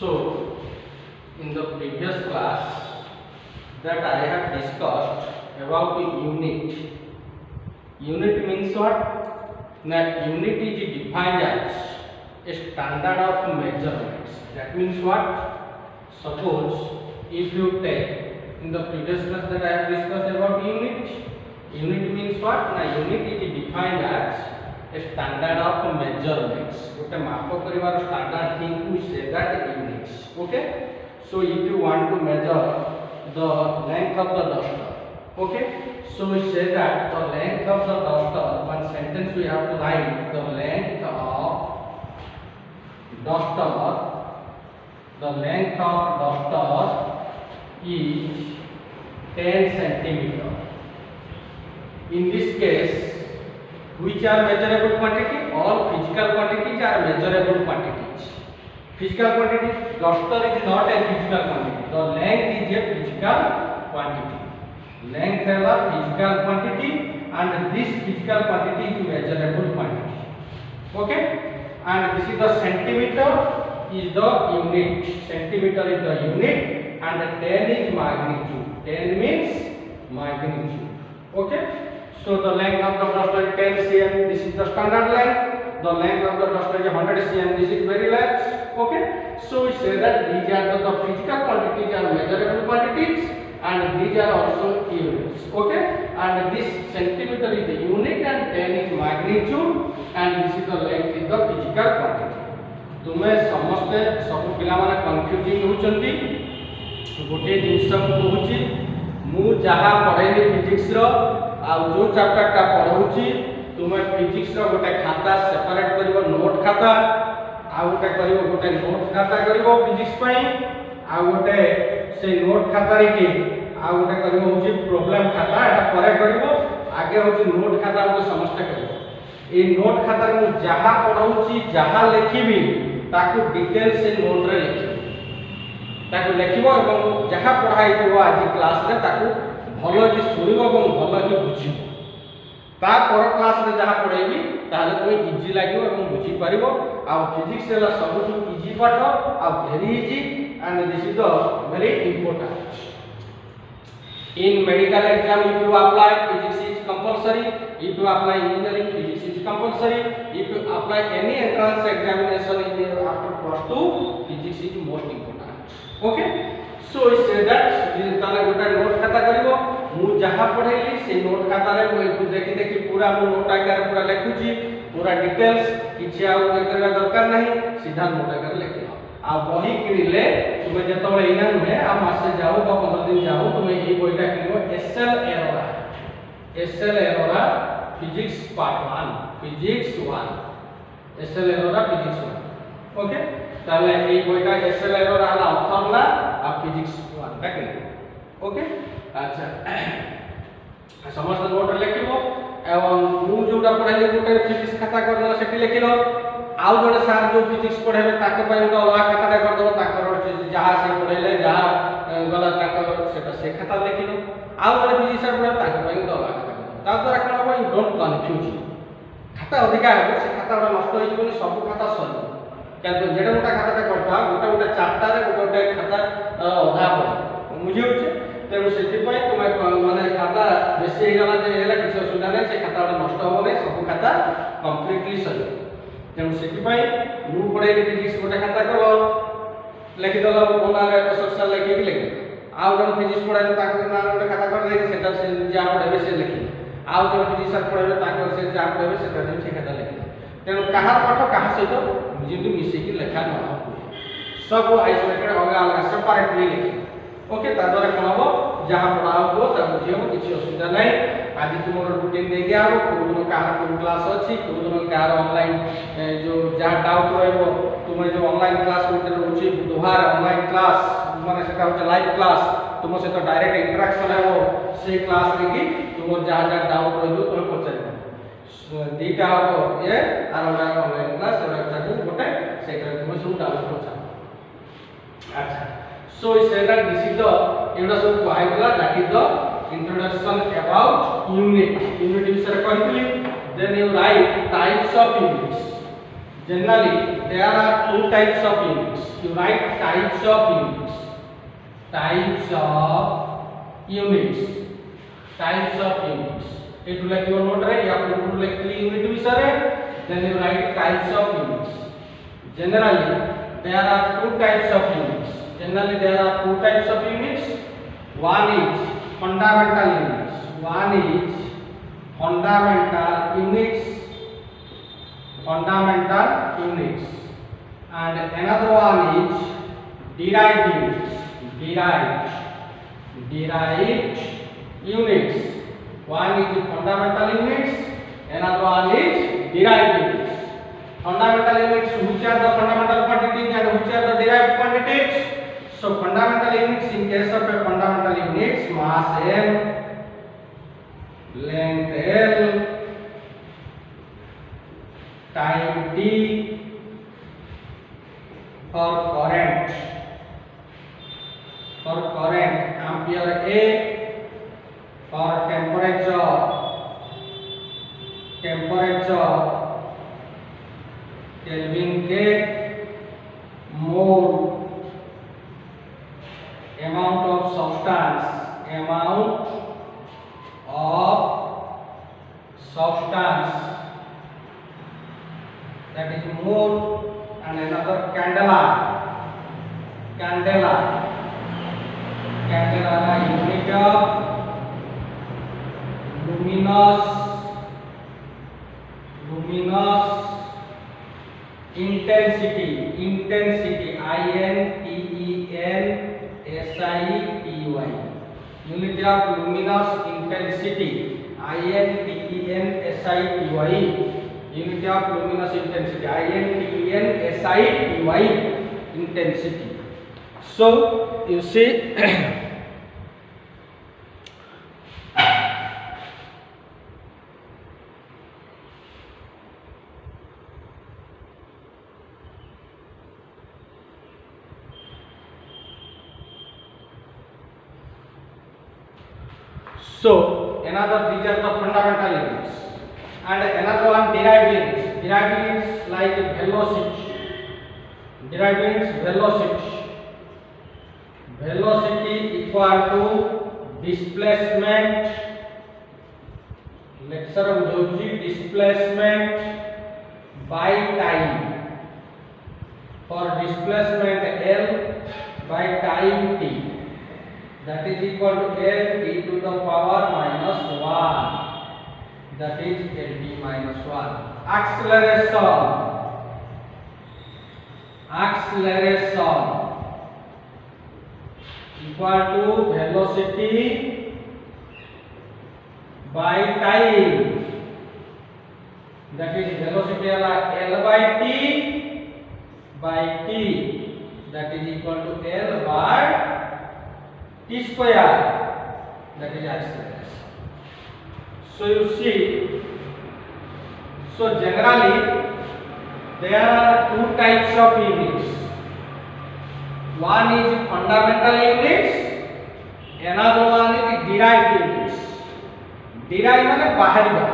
So, in the previous class that I have discussed about the unit. Unit means what? That unit is defined as a standard of measurements. That means what? Suppose if you take in the previous class that I have discussed about unit. Unit means what? Now unit is defined as a standard of measurements. Okay, माप करिवार standard thing we say that units. Okay. So if you want to measure the length of the duster, okay. So we say that the length of the duster. One sentence we have to write the length of duster. The length of duster is 10 centimeter. In this case, which are measurable quantity? All physical quantities are measurable quantities. Physical quantity, duster is not a physical quantity. The length is a physical quantity. Length is a physical quantity, and this physical quantity is measurable quantity. Okay, and this is the centimeter is the unit. Centimeter is the unit, and 10 is magnitude. 10 means magnitude. Okay. So the length of the duster is 10 cm. This is the standard length. The length of the duster is 100 cm. This is very large. Okay. So we say that these are the physical quantities are measurable quantities, and these are also units. Okay. And this centimeter is the unit, and 10 is magnitude, and this is the length is the physical quantity. तुम्हें समस्ते सब पिला माने confusing होचंती गोटे जिंस कहूची मु जहा पढ़ेली physics रो आ जो chapter टा पढ़ौची तुमे फिजिक्स रो गोटे खाता सेपरेट करिवो नोट खाता आ गोटे करिवो गोटे नोट खाता करिवो फिजिक्स पई आ गोटे से नोट खाता रे की आ गोटे करिवो होची प्रॉब्लम खाता एटा परे करिवो आगे होची नोट खाता को समझते करिवो ए नोट खाता रे मु जहा पढ़ौची जहा लिखिबी ताकू डिटेल से नोट रे लिखिबो ताकू लिखिबो एवं जहा पढ़ाई तो आज क्लास रे ताकू भलो कि सुनिबो एवं भलो कि बुझिबो ता पर क्लास रे जहा पढ़ाइबी ताले तो इजी लागिबो एवं बुझि परिबो आ फिजिक्स ला सबटु इजी पाठ आ very easy and this is the very important in medical exam if you apply physics is compulsory, if you apply engineering physics is compulsory, if you apply any entrance examination in after plus 2 physics is most important. Okay, so I say that ताले गोटा note खाता करिवो मु जहा पढ़ैली से note खाता रे मु देखि देखि पूरा मु नोट आकार पूरा लिखुची पूरा डिटेल्स किछि आ करबा दरकार नाही सीधा नोट आकार लिखिलो आ बही किनिले तुमे जतबे इना नुहे आ मासे जाओ बा 15 दिन जाओ तुमे ए बहीटा किनिबो SL Arora physics part 1 physics 1 SL Arora physics 1 okay ताले ए बहीटा एसएल एरोरा हला ऑथर ला आ फिजिक्स 1 टा किनिबो ओके अच्छा समस्त नोट लिखिबो एवं मु जोटा पढाइले गोटे फिजिक्स खाता करला सेठी लिखिलो आउ जने सार जो फिजिक्स पढ़ेबे ताके पय गोटा अलग खाता कर दो ताकर जहा से पढ़ेले जहा गला ताकर सेटा से खाता लिखिलो आउ जने फिजिक्स सर पढ़े ताके पय गोटा अलग खाता ता द्वारा कोन हो डोंट कंफ्यूज खाता अधिका हो से खाता नष्ट होई जबनी सब खाता सरी केतो जेडे गोटा खाताटा करता गोटा चारटा रे गोटा खाता अधा पड़े मुझे होचे तेनु सेति पय तुमे माने खाता बेसी गला जे हेला किछ असुविधा नै से खाता नष्ट हो नै सब खाता कंप्लीटली सरी तेनु सेति पय मु पढे फिजिक्स गोटे खाता कलो लिखि दलो ओनारे असोक्सा लिखि कि लिखि आउ जन फिजिक्स पढाले ताको ना गोटे खाता कर दे सेटा से जा पढे से लिखि आउ जन फिजिक्स सर पढे ताको से जा पढे सेटा से खाता लिखि तेनु कहा पाठ कहा सहित जिंदु मिसे कि लेखा न हो सब आइसोलेटेड अलग अलग सेपरेटली लिखि ओके ता द्वारा कोन हो जहा पढाओ हो ता बुझियो किछि असुविधा नै आज तुमर रूटीन दे गया हो कोन कार कोन क्लास अछि कोन कार ऑनलाइन जो जहा डाउट रहबो तुम जो ऑनलाइन क्लास होते रहउछि बुधवार ऑनलाइन क्लास माने सेटा होछ लाइव क्लास तुम से तो डायरेक्ट इंटरेक्शन है वो से क्लास रे की तुम जहा जहा डाउट रहबो तुम पछाइ दीटा हो ये आरोडा ऑनलाइन क्लास सेटा गोटे सेटा तुम सब डाउट पछा अच्छा so we say that this is the एडा सब कहैला that is the introduction about unit विषय कहैली then you write types of units Generally, there are two types of units. You write types of units. Types of units. Types of units. It will like your note, right? You have to put like 3 unit visare. Then you write types of units. Generally, there are two types of units. Generally, there are two types of units. One is fundamental units. One is fundamental units. Fundamental units. And another one is derived units. Derived units. One is fundamental units. Another one is derived units. Fundamental units, which are the fundamental quantities and which are the derived quantities? So fundamental units, in case of a fundamental units, mass m, length l, time t, for current ampere a, for temperature Kelvin K, mole, amount of substance, that is mole, and another candela, unit of luminous intensity, INTENSITY, unit of luminous intensity, INTENSITY, unit of luminous intensity, INTENSITY, intensity. So you see so another, these are the fundamental units, and another one derived units. Derived units like velocity. Velocity equal to displacement. Lecture of displacement by time. For displacement L by time t, that is equal to L e to the power minus 1, that is Lt minus 1. Acceleration equal to velocity by time, that is velocity L by t, that is equal to L by t square, that is acceleration. So you see, so generally there are two types of units. One is fundamental units, another one is derived units. Derived माने बाहरिया,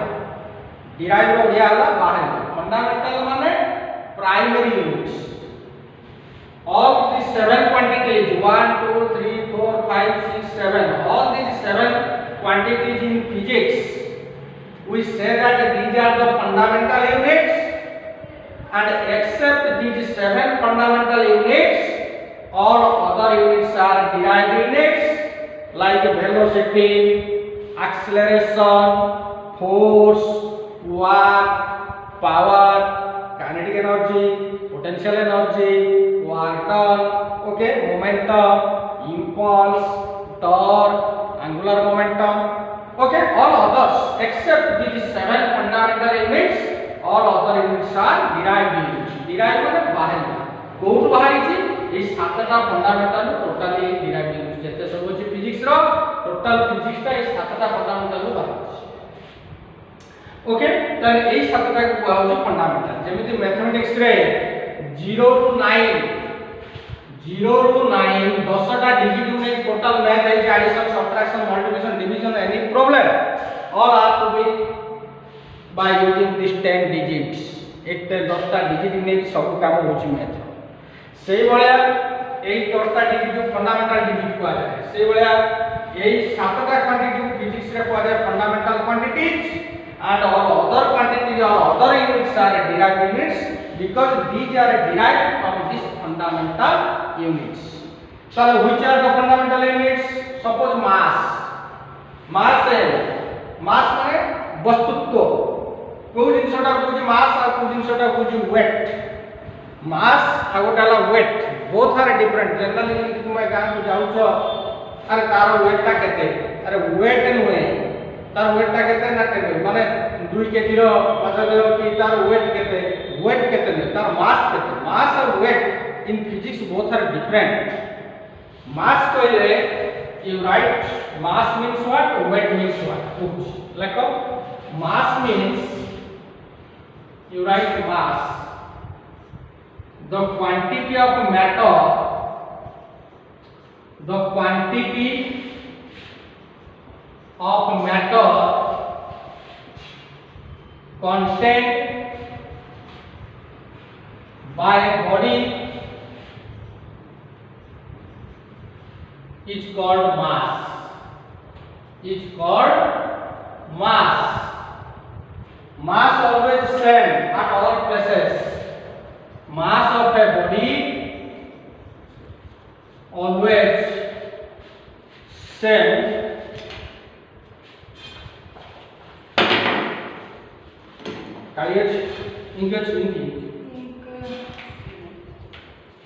derived हो गया बाहरिया. Fundamental माने primary units. All these 7 quantities, 1, 2, 3, 4, 5, 6, 7, all these 7 quantities in physics, we say that these are the fundamental units, and except these 7 fundamental units, all other units are derived units, like velocity, acceleration, force, work, power, kinetic energy, potential energy, work done, okay, momentum, impulse, torque, angular momentum, okay, all others except these 7 fundamental units, all other units are derived units. Derived means bahari. Kout bahari chi? This 7टा fundamental totally derived units. जैसे सब होची physics रो total physics का इस 7टा fundamental रो bahari. Okay, then এই 7टा को कुआ होची fundamental. जेमिति mathematics रे 0 to 9 10टा digit में total math है addition, subtraction, multiplication, division, any problem, all are to be by using this 10 digits. एक 10टा डिजिट नहीं सब काम होची मैथ से भलिया एई 10टा डिजिट जो फंडामेंटल डिजिट को आ जाए से भलिया एई 7टा क्वांटिटी को फिजिक्स रे को आ जाए fundamental quantities and all other quantities or other units are derived units because these are derived from this fundamental units. So which are the fundamental units? Suppose mass है mass माने वस्तुत्व को जिनसटा को mass और को जिनसटा को weight mass और गोटाला weight both are different. Generally यदि तुम गां को जाउछ अरे तार weight टा केते अरे weight नुहे तार weight टा केते ना केते माने 2 केजी रो मतलब कि तार weight केते ने तार mass और weight in physics both are different. Mass कहले you write mass means what, weight means what. Like mass means you write mass, the quantity of matter, the quantity of matter contained by body is called mass. Mass always same at all places. Mass of a body always same English Hindi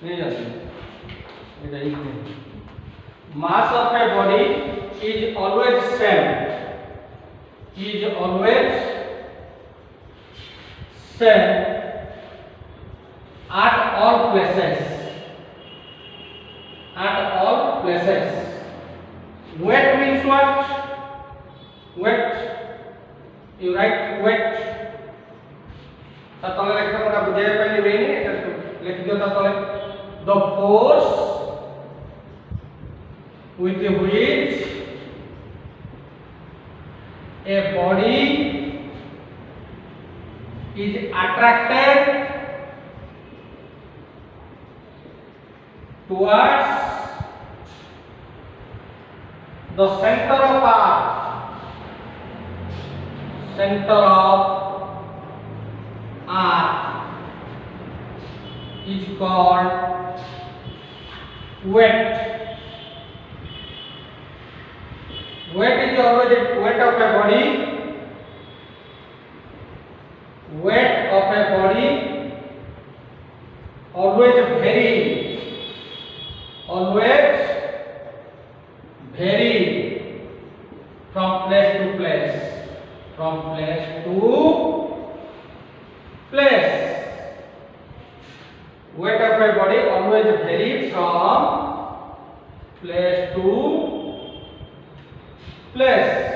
नहीं जाती mass of a body is always same at all places weight means what, you write weight तले लिखा मोटा बुझाय पहले वेनी लिख दियो तले the force with which a body is attracted towards the center of earth is called weight. Weight is always weight of a body. Weight of a body always vary from place to place. Weight of a body always vary from place to place.